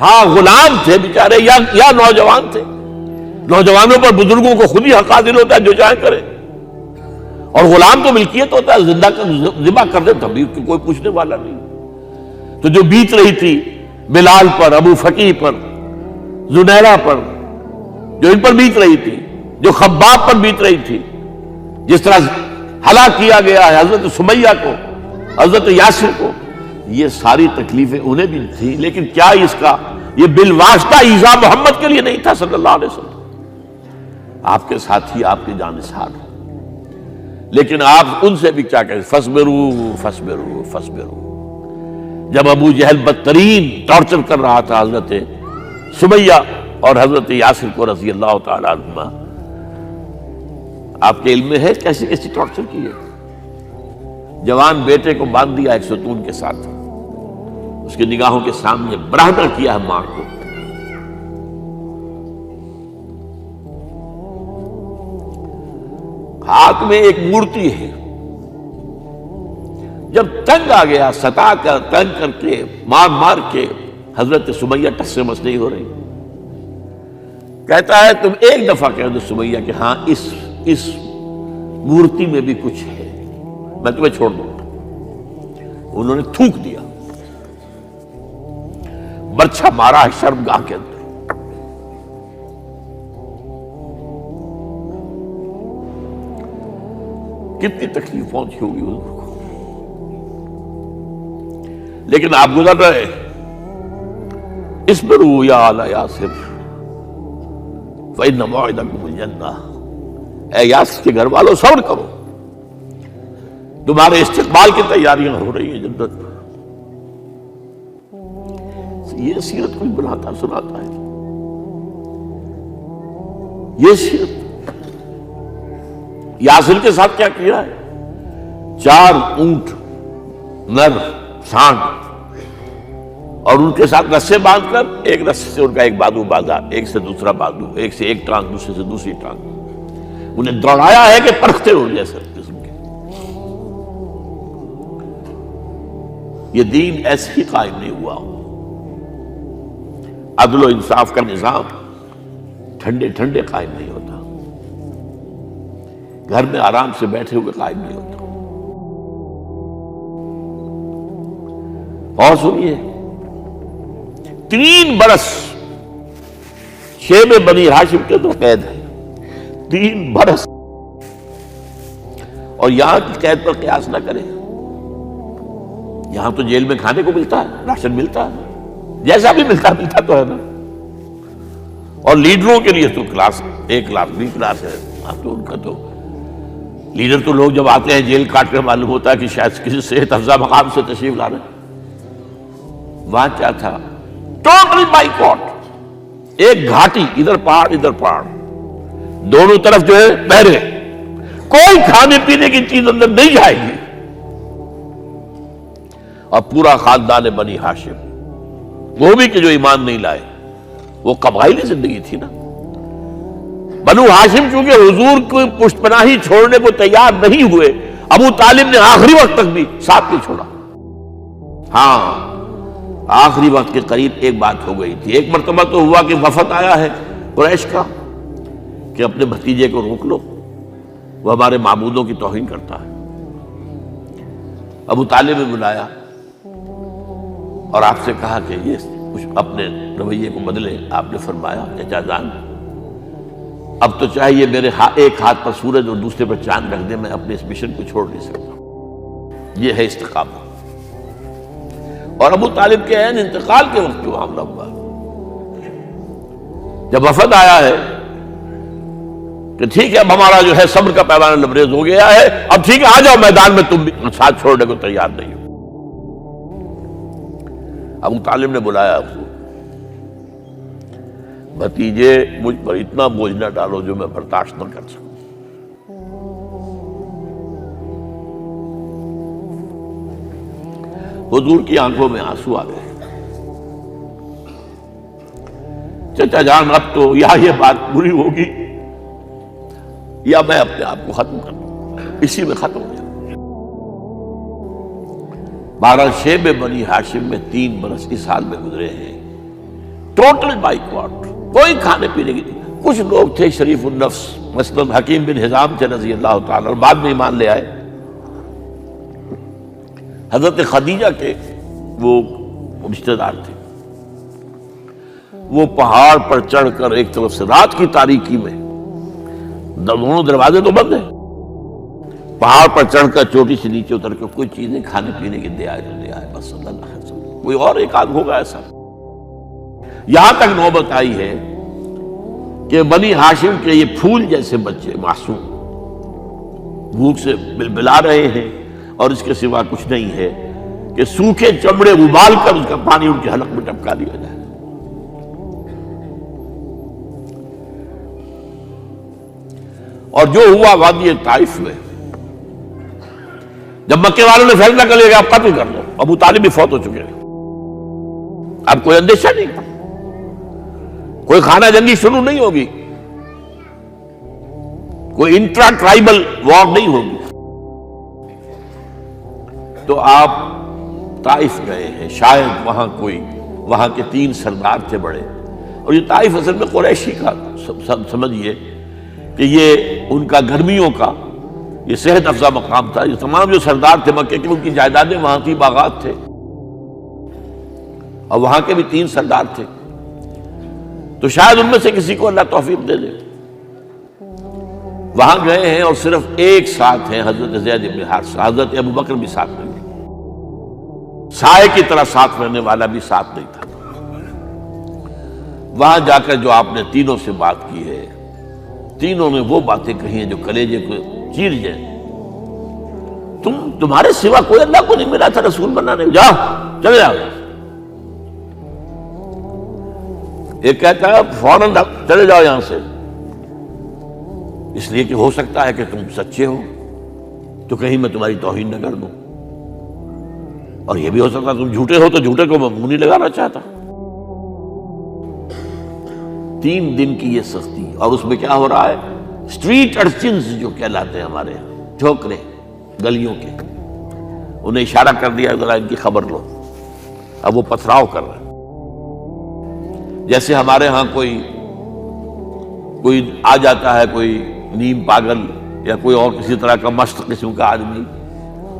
ہاں غلام تھے بیچارے یا نوجوان تھے. نوجوانوں پر بزرگوں کو خود ہی حق حاصل ہوتا ہے، جو چاہے کرے. اور غلام تو ملکیت ہوتا ہے، زندہ ذبح کر دے تبھی کوئی پوچھنے والا نہیں. تو جو بیت رہی تھی بلال پر، ابو فقیہ پر، زنیرہ پر، جو ان پر بیت رہی تھی، جو خباب پر بیت رہی تھی، جس طرح ہلاک کیا گیا ہے حضرت سمیہ کو، حضرت یاسر کو، یہ ساری تکلیفیں انہیں بھی تھیں. لیکن کیا اس کا یہ بالواسطہ ایذا محمد کے لیے نہیں تھا صلی اللہ علیہ وسلم. آپ کے ساتھی، آپ کے جانثار. لیکن آپ ان سے بھی کیا کہیں، فصبروا فصبروا فصبروا. جب ابو جہل بدترین ٹارچر کر رہا تھا حضرت سمیہ اور حضرت یاسر کو رضی اللہ تعالی عنہما، آپ کے علم میں ہے کیسی کیسی ٹارچر کی ہے. جوان بیٹے کو باندھ دیا ایک ستون کے ساتھ، اس کی نگاہوں کے سامنے برہنہ کیا ہے ماں کو. ہاتھ میں ایک مورتی ہے. جب تنگ آ گیا، ستا کر تنگ کر کے مار مار کے حضرت سمیہ ٹس سے مس نہیں ہو رہی. کہتا ہے تم ایک دفعہ کہہ دو سمیہ کہ ہاں اس مورتی میں بھی کچھ ہے، میں تمہیں چھوڑ دوں گا. انہوں نے تھوک دیا، برچھا مارا ہے شرمگاہ کے اندر. کتنی تکلیف پہنچی ہوگی حضور کو. لیکن آپ گزر رہے، اصبروا یا آل یاسر فإن موعدکم الجنہ. اے یاسر کے گھر والوں صبر کرو، تمہارے استقبال کی تیاریاں ہو رہی ہیں جنت. یہ سیرت کوئی بناتا سناتا ہے، یہ سیرت. یاسر کے ساتھ کیا کیا ہے؟ 4 اونٹ نر سانڈ، اور ان کے ساتھ رسے باندھ کر ایک رسے سے ان کا ایک بازو باندھا، ایک سے دوسرا بازو، ایک سے ایک ٹانگ، دوسرے سے دوسری ٹانگ. انہیں دوڑایا ہے کہ پرکھتے ہو جیسے قسم کے. یہ دین ایسے ہی قائم نہیں ہوا. عدل و انصاف کا نظام ٹھنڈے ٹھنڈے قائم نہیں ہوتا، گھر میں آرام سے بیٹھے ہوئے قائم نہیں ہوتا. اور سنیے، 3 برس شیب بنی ہاشم کے تو قید ہے. 3 برس. اور یہاں کی قید پر قیاس نہ کریں. یہاں تو جیل میں کھانے کو ملتا ہے، راشن ملتا ہے، جیسا بھی ملتا تو ہے نا. اور لیڈروں کے لیے تو class A class B class ہے. اب تو ان کا تو لیڈر تو لوگ جب آتے ہیں جیل کاٹ کر معلوم ہوتا ہے کہ شاید کسی صحت افزا مقام سے تشریف لا رہے ہیں. وہاں کیا تھا؟ Total boycott. ایک گھاٹی، ادھر پہاڑ ادھر پہاڑ، دونوں طرف جو ہے پہرے. کوئی کھانے پینے کی چیز اندر نہیں جائے گی. اور پورا خاندان بنی ہاشم، وہ بھی کہ جو ایمان نہیں لائے، وہ قبائلی زندگی تھی نا. بنو ہاشم چونکہ حضور کو پشت پناہی چھوڑنے کو تیار نہیں ہوئے، ابو طالب نے آخری وقت تک بھی ساتھ نہیں چھوڑا. ہاں آخری وقت کے قریب ایک بات ہو گئی تھی. ایک مرتبہ تو ہوا کہ وفد آیا ہے قریش کا کہ اپنے بھتیجے کو روک لو، وہ ہمارے معبودوں کی توہین کرتا ہے. ابو طالب نے بلایا اور آپ سے کہا کہ یہ کچھ اپنے رویے کو بدلے. آپ نے فرمایا چچا جان، اب تو چاہیے میرے ایک ہاتھ پر سورج اور دوسرے پر چاند رکھ دے، میں اپنے اس مشن کو چھوڑ نہیں سکتا. یہ ہے استقامت. اور ابو طالب کے عین انتقال کے وقت جو معاملہ ہوا، جب وفد آیا ہے کہ ٹھیک ہے اب ہمارا جو ہے صبر کا پیمانہ لبریز ہو گیا ہے، اب ٹھیک ہے آ جاؤ میدان میں، تم بھی ساتھ چھوڑنے کو تیار نہیں ہو. ابو طالب نے بلایا اس کو، بھتیجے مجھ پر اتنا بوجھ نہ ڈالو جو میں برداشت نہ کر سکوں. حضور کی آنکھوں میں آنسو آ گئے. چچا جان اب تو یا یہ بات بری ہوگی یا میں اپنے آپ کو ختم کر دوں، اسی میں ختم ہو جائے. 12 شیب بنی ہاشم میں 3 برس اس حال میں گزرے ہیں ٹوٹل بائیکاٹ، کوئی کھانے پینے کی نہیں۔ کچھ لوگ تھے شریف النفس، مثلا حکیم بن حزام تھے رضی اللہ تعالیٰ اور بعد میں ایمان لے آئے، حضرت خدیجہ کے وہ رشتہ دار تھے۔ وہ پہاڑ پر چڑھ کر ایک طرف سے رات کی تاریکی میں، دونوں دروازے تو بند ہیں، پہاڑ پر چڑھ کر چوٹی سے نیچے اتر کر کوئی چیزیں کھانے پینے کی دے آئے تو دے آئے، بس اللہ علیہ وسلم۔ کوئی اور ایک آدھ ہوگا ایسا۔ یہاں تک نوبت آئی ہے کہ بنی ہاشم کے یہ پھول جیسے بچے معصوم بھوک سے بلبلا رہے ہیں، اور اس کے سوا کچھ نہیں ہے کہ سوکھے چمڑے ابال کر اس کا پانی ان کے حلق میں ٹپکا دیا جائے۔ اور جو ہوا وادی طائف میں، جب مکے والوں نے فیصلہ کر لیا کہ آپ قتل کر دو، ابو طالب بھی فوت ہو چکے ہیں، اب کوئی اندیشہ نہیں، کوئی خانہ جنگی شروع نہیں ہوگی، کوئی انٹرا ٹرائبل وار نہیں ہوگی، تو آپ طائف گئے ہیں۔ شاید وہاں کے 3 سردار تھے بڑے، اور یہ طائف اصل میں قریشی کا سمجھیے کہ یہ ان کا گرمیوں کا یہ صحت افزا مقام تھا۔ یہ تمام جو سردار تھے مکے کے، ان کی جائیدادیں وہاں تھی، باغات تھے، اور وہاں کے بھی 3 سردار تھے، تو شاید ان میں سے کسی کو اللہ توفیق دے دے۔ وہاں گئے ہیں اور صرف ایک ساتھ ہیں، حضرت زید بن حارثہ، حضرت ابو بکر بھی ساتھ نہیں، سائے کی طرح ساتھ رہنے والا بھی ساتھ نہیں تھا۔ وہاں جا کر جو آپ نے تینوں سے بات کی ہے، تینوں نے وہ باتیں کہی ہیں جو کلیجے کو چیر جائیں۔ تمہارے سوا کوئی اللہ کو نہیں ملا تھا رسول بنانے، جاؤ چلے جاؤ۔ ایک کہتا ہے فوراً چلے جاؤ یہاں سے، اس لیے کہ ہو سکتا ہے کہ تم سچے ہو تو کہیں میں تمہاری توہین نہ کر دوں، اور یہ بھی ہو سکتا ہے تم جھوٹے ہو تو جھوٹے کو میں منہ نہیں لگانا چاہتا۔ 3 دن کی یہ سختی، اور اس میں کیا ہو رہا ہے، اسٹریٹ ارچنز جو کہلاتے ہیں ہمارے یہاں، ٹھوکرے گلیوں کے، انہیں اشارہ کر دیا ذرا ان کی خبر لو، اب وہ پتھراؤ کر رہے ہیں۔ جیسے ہمارے ہاں کوئی آ جاتا ہے، کوئی نیم پاگل یا کوئی اور کسی طرح کا مست قسم کا آدمی،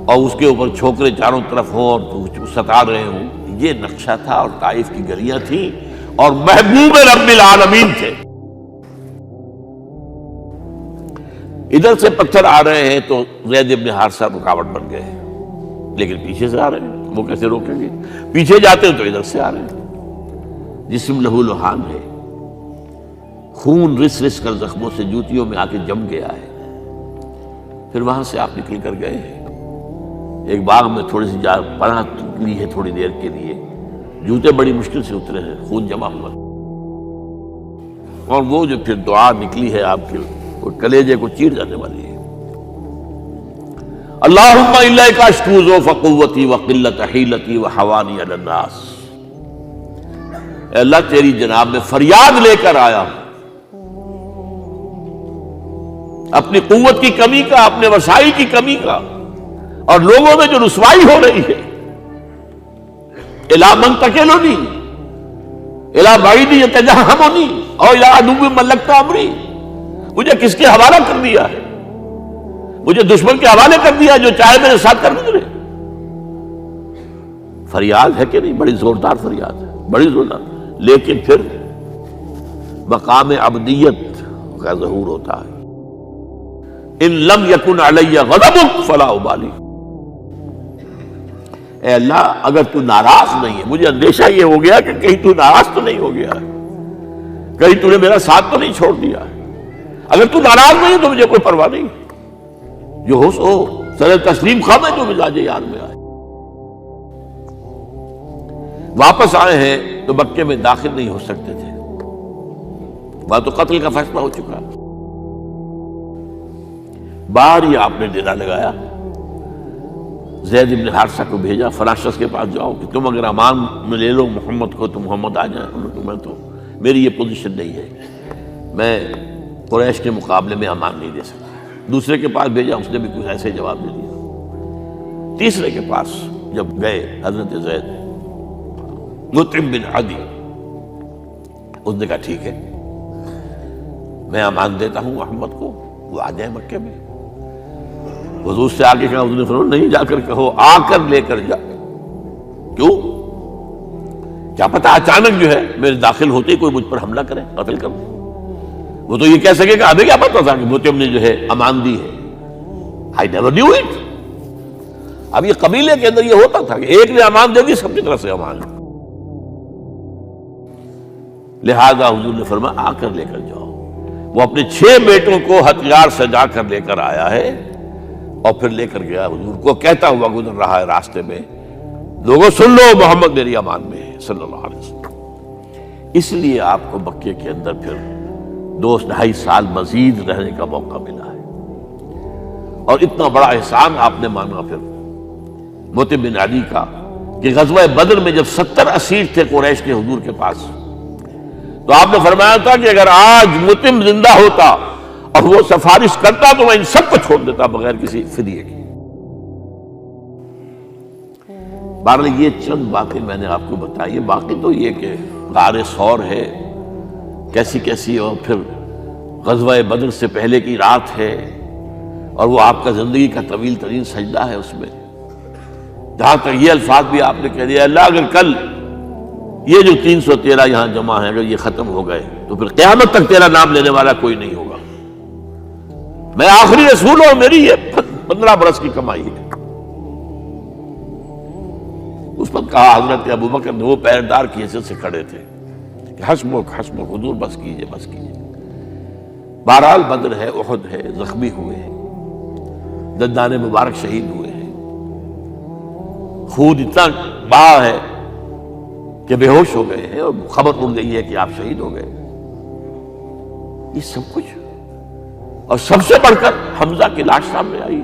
اور اس کے اوپر چھوکرے چاروں طرف ہوں اور ستا رہے ہوں، یہ نقشہ تھا، اور طائف کی گلیاں تھیں، اور محبوب رب العالمین تھے۔ ادھر سے پتھر آ رہے ہیں تو زید بن حارثہ رکاوٹ بن گئے ہیں، لیکن پیچھے سے آ رہے ہیں، وہ کیسے روکیں گے؟ پیچھے جاتے ہیں تو ادھر سے آ رہے ہیں۔ جسم لہو لہان ہے، خون رس رس کر زخموں سے جوتیوں میں آ کے جم گیا ہے۔ پھر وہاں سے آپ نکل کر گئے ہیں، ایک باغ میں تھوڑی سی پناہ لی ہے تھوڑی دیر کے لیے، جوتے بڑی مشکل سے اترے ہیں، خون جمع ہوا، اور وہ جو پھر دعا نکلی ہے آپ کے، وہ کلیجے کو چیر جانے والی ہے۔ اللہم الیک اشکو ضعف قوتی وقلت حیلتی وحوانی علی الناس، اے اللہ تیری جناب میں فریاد لے کر آیا ہوں، اپنی قوت کی کمی کا، اپنے وسائل کی کمی کا، اور لوگوں میں جو رسوائی ہو رہی ہے، الی من تکلنی الی بعید یتجہمنی او الی عدو ملکت امری، مجھے کس کے حوالہ کر دیا ہے، مجھے دشمن کے حوالے کر دیا جو چاہے میرے ساتھ کر گزرے۔ فریاد ہے کہ نہیں؟ بڑی زوردار فریاد ہے، بڑی زوردار، لیکن پھر مقام عبدیت کا ظہور ہوتا ہے۔ ان لم یکن علی غضبک فلا ابالی، اے اللہ اگر تو ناراض نہیں ہے، مجھے اندیشہ یہ ہو گیا کہ کہیں تو ناراض تو نہیں ہو گیا ہے، کہیں تو نے میرا ساتھ تو نہیں چھوڑ دیا ہے، اگر تو ناراض نہیں ہے تو مجھے کوئی پرواہ نہیں، جو ہو سو سر تسلیم خواہ جو مزاج یار میں آئے۔ واپس آئے ہیں تو مکے میں داخل نہیں ہو سکتے تھے، وہاں تو قتل کا فیصلہ ہو چکا، باہر ہی آپ نے ڈیرا لگایا، زید بن حارثہ کو بھیجا، فلاں شخص کے پاس جاؤ کہ تم اگر امان میں لے لو محمد کو تو محمد آ جائیں، میں تو میری یہ پوزیشن نہیں ہے، میں قریش کے مقابلے میں امان نہیں دے سکتا۔ دوسرے کے پاس بھیجا، اس نے بھی کچھ ایسے جواب دے دیا۔ تیسرے کے پاس جب گئے حضرت زید، مطعم بن عدی، اس نے کہا ٹھیک ہے، میں امان دیتا ہوں محمد کو، وہ آ جائے مکے میں۔ حضور سے آگے کہا، حضور نے فرمایا نہیں جا کر کہو، آ کر لے کر جا۔ کیوں؟ کیا پتہ اچانک جو ہے میرے داخل ہوتے ہی کوئی مجھ پر حملہ کرے، قتل کر دے۔ وہ تو یہ کہہ سکے کہ ہمیں کیا پتہ تھا کہ مطعم نے جو ہے امان دی ہے، I never knew it۔ اب یہ قبیلے کے اندر یہ ہوتا تھا کہ ایک نے امان دے دی، سب کی طرف سے امان۔ لہذا حضور نے فرمایا آ کر لے کر جاؤ۔ وہ اپنے 6 بیٹوں کو ہتھیار سجا کر لے کر آیا ہے اور پھر لے کر گیا حضور کو، کہتا ہوا گزر رہا ہے راستے میں، لوگوں سن لو محمد میری امان میں ہے صلی اللہ علیہ وسلم۔ اس لیے آپ کو مکے کے اندر پھر 2-2.5 سال مزید رہنے کا موقع ملا ہے، اور اتنا بڑا احسان آپ نے مانا پھر مطعم بن عدی کا کہ غزوہ بدر میں جب 70 اسیر تھے قریش کے حضور کے پاس، تو آپ نے فرمایا تھا کہ اگر آج مطعم زندہ ہوتا اور وہ سفارش کرتا تو میں ان سب کو چھوڑ دیتا بغیر کسی فدیے کے۔ بہرحال یہ چند باتیں میں نے آپ کو بتائی، باقی تو یہ کہ غار ثور ہے کیسی کیسی، اور پھر غزوہ بدر سے پہلے کی رات ہے، اور وہ آپ کا زندگی کا طویل ترین سجدہ ہے اس میں، جہاں تک یہ الفاظ بھی آپ نے کہہ دیا اللہ اگر کل یہ جو 313 یہاں جمع ہیں اگر یہ ختم ہو گئے تو پھر قیامت تک تیرا نام لینے والا کوئی نہیں ہوگا، میں آخری رسول ہوں، میری یہ 15 برس کی کمائی ہے۔ اس پر کہا حضرت ابوبکر نے، وہ پہرےدار کی حیثیت سے کھڑے تھے، کہ حسبک حسبک حضور بس کیجئے بس کیجئے۔ بہرحال بدر ہے، احد ہے، زخمی ہوئے ہیں، دندان مبارک شہید ہوئے ہیں، خون اتنا بہا ہے کہ بے ہوش ہو گئے ہیں، اور خبر اڑ گئی ہے کہ آپ شہید ہو گئے۔ یہ سب کچھ، اور سب سے بڑھ کر حمزہ کی لاش سامنے آئی۔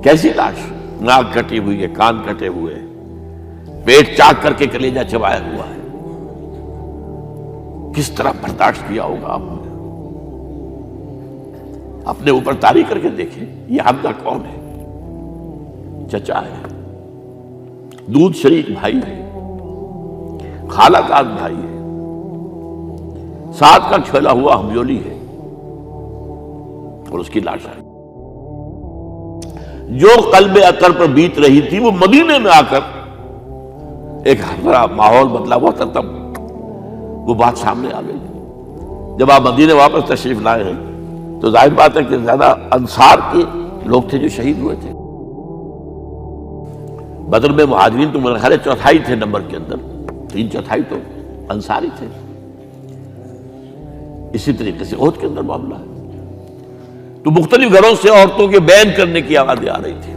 کیسی لاش؟ ناک کٹی ہوئی ہے، کان کٹے ہوئے ہیں، پیٹ چاک کر کے کلیجہ چبایا ہوا ہے۔ کس طرح برداشت کیا ہوگا آپ نے؟ اپنے اوپر تاری کر کے دیکھیں، یہ حمزہ کون ہے؟ چچا ہے، دودھ شریک بھائی ہے، خالہ زاد بھائی ہے، ساتھ کا کھیلا ہوا ہمجولی ہے، اور اس کی لاش ہے۔ جو قلب اطہر پر بیت رہی تھی وہ مدینے میں آ کر ایک بڑا ماحول بدلا ہوا تھا، تب وہ بات سامنے آ گئی۔ جب آپ مدینے واپس تشریف لائے ہیں تو ظاہر بات ہے کہ زیادہ انصار کے لوگ تھے جو شہید ہوئے تھے۔ بدر میں مہاجرین تو میرے خیال ہے 1/4 تھے نمبر کے اندر، 3/4 تو انصاری تھے۔ اسی طریقے سے احد کے اندر معاملہ ہے، تو مختلف گھروں سے عورتوں کے بین کرنے کی آوازیں آ رہی تھی،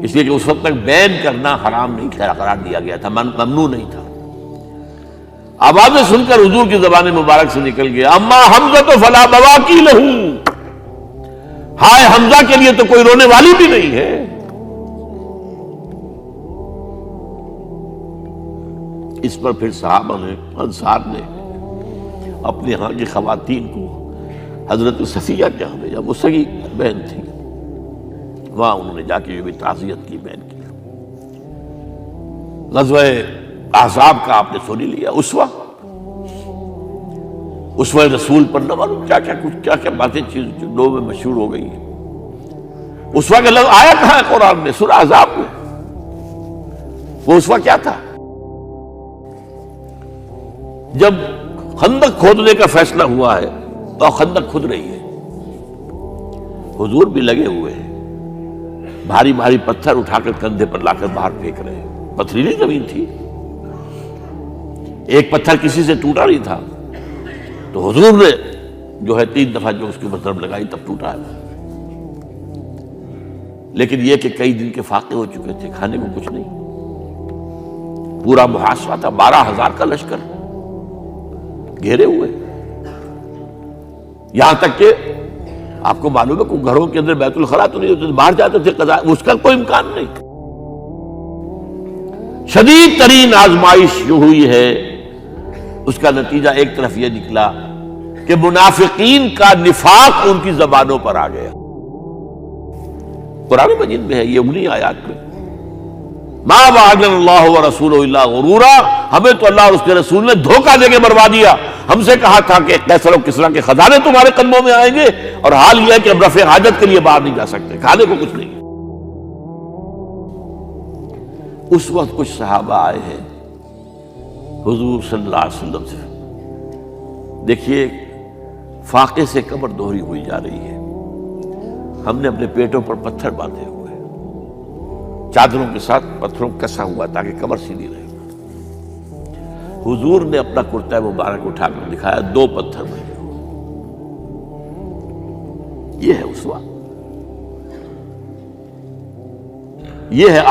اس لیے کہ اس وقت تک بین کرنا حرام نہیں قرار دیا گیا تھا، ممنوع نہیں تھا۔ آوازیں سن کر حضور کی زبان مبارک سے نکل گیا اما حمزہ تو فلا بواکی لہو، ہائے حمزہ کے لیے تو کوئی رونے والی بھی نہیں ہے۔ اس پر پھر صحابہ نے، انصار نے اپنے ہاں کی خواتین کو حضرت صفیہ کے ہاں بھیجا، وہ سگی بہن تھی، وہاں انہوں نے جا کے یہ بھی تعزیت کی بہن کی۔ غزوہ احزاب کا آپ نے سنی لیا، اسوہ رسول پر نہ معلوم کیا کیا باتیں چیز لوگوں میں مشہور ہو گئی ہیں۔ اسوہ کا لفظ آیا کہاں ہے قرآن میں؟ سورہ احزاب میں۔ وہ اسوہ کیا تھا؟ جب خندق کھودنے کا فیصلہ ہوا ہے تو خندق کھود رہی ہے، حضور بھی لگے ہوئے ہیں، بھاری بھاری پتھر اٹھا کر کندھے پر لا کر باہر پھینک رہے ہیں، پتھریلی زمین تھی، ایک پتھر کسی سے ٹوٹا نہیں تھا، تو حضور نے جو ہے 3 دفعہ جو اس کے اوپر ضرب لگائی تب ٹوٹا ہے۔ لیکن یہ کہ کئی دن کے فاقے ہو چکے تھے، کھانے کو کچھ نہیں، پورا محاصرہ تھا، 12,000 کا لشکر گھیرے ہوئے، یہاں تک کہ آپ کو معلوم ہے کہ گھروں کے اندر بیت الخلا تو نہیں ہوتے، باہر جاتے تھے قضاء، اس کا کوئی امکان نہیں۔ شدید ترین آزمائش جو ہوئی ہے اس کا نتیجہ ایک طرف یہ نکلا کہ منافقین کا نفاق ان کی زبانوں پر آ گیا۔ قرآن مجید میں ہے یہ انہی آیات میں، ما وعدنا اللہ ورسولہ الا غرورا، ہمیں تو اللہ اور اس کے رسول نے دھوکہ دے کے مروا دیا۔ ہم سے کہا تھا کہ قیصر و کسریٰ کے خزانے تمہارے قدموں میں آئیں گے، اور حال یہ ہے کہ اب رفع حاجت کے لیے باہر نہیں جا سکتے، کھانے کو کچھ نہیں۔ اس وقت کچھ صحابہ آئے ہیں حضور صلی اللہ علیہ وسلم سے، دیکھیے فاقے سے کمر دوہری ہوئی جا رہی ہے، ہم نے اپنے پیٹوں پر پتھر باندھے ہوئے، چادروں کے ساتھ پتھروں کسا ہوا تاکہ کمر سیدھی رہے۔ حضور نے اپنا کرتا مبارک اٹھا کر دکھایا، 2 پتھر بنے ہوئے۔ یہ ہے اسوہ، یہ ہے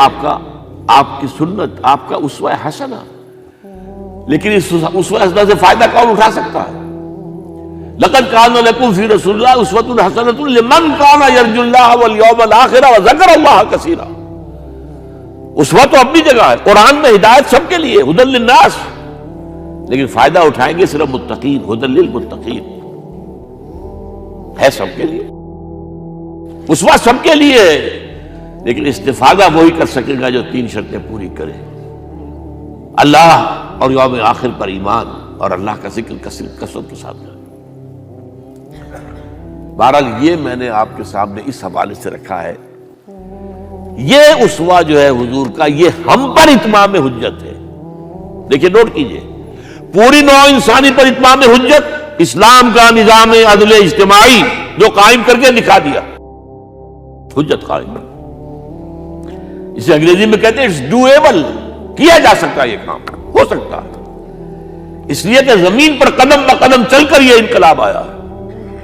آپ کی سنت، آپ کا اسوہ حسنہ۔ لیکن اس اسوہ حسنہ سے فائدہ کون اٹھا سکتا ہے؟ لقد کان لکم فی رسول اللہ اسوۃ حسنۃ لمن کان یرجو اللہ والیوم الآخر وذکر اللہ کثیرا۔ اسوہ تو اپنی جگہ ہے، قرآن میں ہدایت سب کے لیے، ھدی للناس، لیکن فائدہ اٹھائیں گے صرف متقین، ھدی للمتقین ہے سب کے لیے، اسوہ سب کے لیے ہے، لیکن استفادہ وہی کر سکے گا جو 3 شرطیں پوری کرے: اللہ اور یوم آخر پر ایمان، اور اللہ کا ذکر کثرت کے ساتھ کرے۔ بہرحال یہ میں نے آپ کے سامنے اس حوالے سے رکھا ہے، یہ اسوہ جو ہے حضور کا، یہ ہم پر اتمام حجت ہے۔ دیکھیے نوٹ کیجئے، پوری نوع انسانی پر اتمام حجت، اسلام کا نظام عدل اجتماعی جو قائم کر کے دکھا دیا، حجت قائم۔ اسے انگریزی میں کہتے ہیں اٹس ڈویبل، کیا جا سکتا ہے، یہ کام ہو سکتا ہے، اس لیے کہ زمین پر قدم بہ قدم چل کر یہ انقلاب آیا،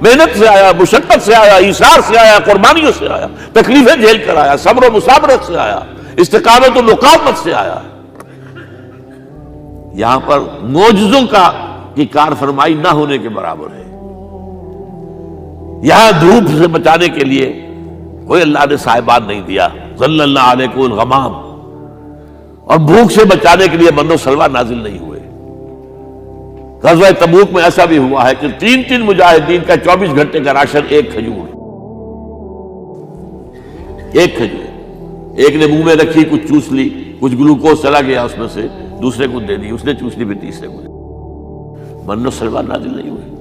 محنت سے آیا، مشقت سے آیا، ایثار سے آیا، قربانیوں سے آیا، تکلیفیں جھیل کر آیا، صبر و مصابرت سے آیا، استقامت و مقاومت سے آیا۔ یہاں پر معجزوں کی کار فرمائی نہ ہونے کے برابر ہے۔ یہاں دھوپ سے بچانے کے لیے کوئی اللہ نے صاحبان نہیں دیا، ظل اللہ علیکم الغمام، اور بھوک سے بچانے کے لیے من و سلوہ نازل نہیں ہوئے۔ غزوہ تبوک میں ایسا بھی ہوا ہے کہ 3 مجاہدین کا 24 گھنٹے کا راشن ایک کھجور، ایک نے منہ میں رکھی، کچھ چوس لی، کچھ گلوکوز چلا گیا اس میں سے، دوسرے کو دے دی، اس نے چوس لی، پھر تیسرے کو دے دی، من و سلوہ نازل نہیں ہوئے۔